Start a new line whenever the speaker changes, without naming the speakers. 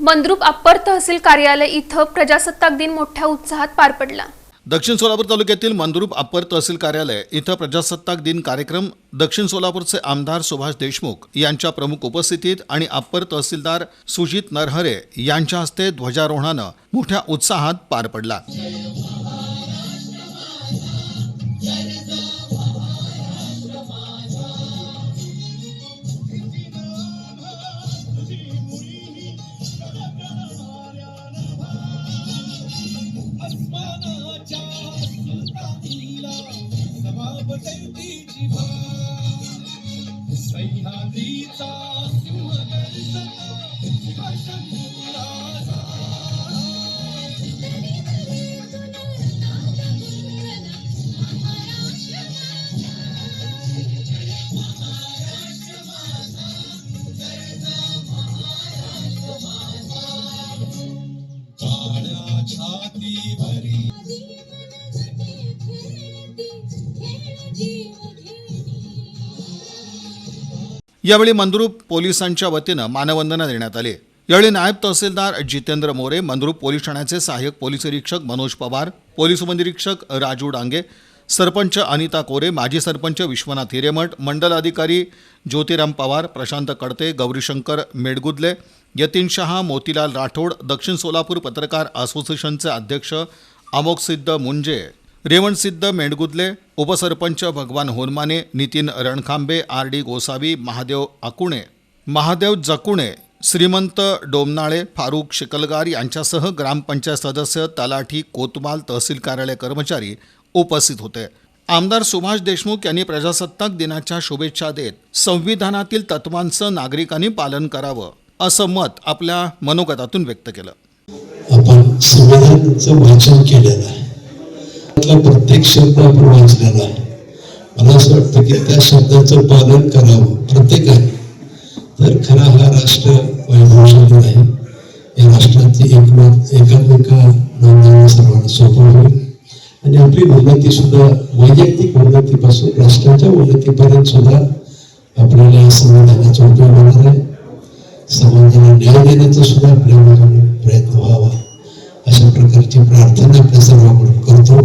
Mandrup upper तहसील कार्यालय इथं प्रजासत्ताक दिन मोठ्या उत्साहात पार पडला।
दक्षिण सोलापूर तालुक्यातील मंद्रुप अप्पर तहसील कार्यालय इथं प्रजासत्ताक दिन कार्यक्रम दक्षिण सोलापूरचे आमदार सुभाष देशमुख यांच्या प्रमुख उपस्थितीत आणि अप्पर तहसीलदार सुजित नरहरे यांच्या हस्ते ध्वजारोहणानं मोठ्या उत्साहात पार पडला। यावेळी मंद्रुप पोलिसांच्या वतीनं मानवंदना देण्यात आली। यावेळी नायब तहसीलदार जितेंद्र मोरे, मंद्रुप पोलीस ठाण्याचे सहाय्यक पोलीस निरीक्षक मनोज पवार, पोलीस उपनिरीक्षक राजू डांगे, सरपंच अनिता कोरे, माजी सरपंच विश्वनाथ हिरेमठ, मंडल अधिकारी ज्योतिराम पवार, प्रशांत कडते, गौरीशंकर मेडगुदले, यतीन शहा, मोतीलाल राठोड, दक्षिण सोलापूर पत्रकार असोसिएशनचे अध्यक्ष अमोघसिद्ध मुंजे, रेवणसिद्ध मेडगुदले, उपसरपंच भगवान होनमाने, नितीन रणखांबे, आर.डी. गोसावी, महादेव जकुणे, श्रीमंत डोमनाळे, फारुख शिकलगार यांच्यासह ग्रामपंचायत सदस्य, तलाठी, कोतवाल, तहसील कार्यालय कर्मचारी उपस्थित होते। आमदार सुभाष देशमुख यांनी प्रजासत्ताक दिनाच्या शुभेच्छा देत संविधानातील तत्वांचं नागरिकांनी पालन करावं असं मत आपल्या मनोगतातून व्यक्त केलं।
आपण संविधानाचं वाचन केलेलं आहे, प्रत्येक शब्द आपण वाचलेला आहे। मला असं वाटतं की त्या शब्दाचं पालन करावं प्रत्येकाने, तर खरा हा राष्ट्र वैभवशाली आहे। या राष्ट्राची एकात्मिका नांदणं सर्वांना सोपं होईल आणि आपली उन्नती सुद्धा वैयक्तिक उन्नतीपासून राष्ट्राच्या उन्नतीपर्यंत सुद्धा आपल्याला संविधानाचा उपयोग होणार आहे। समाजाला न्याय देण्याचा सुद्धा आपल्याला प्रयत्न व्हावा अशा प्रकारची प्रार्थना आपल्या सर्वांकडून करतो।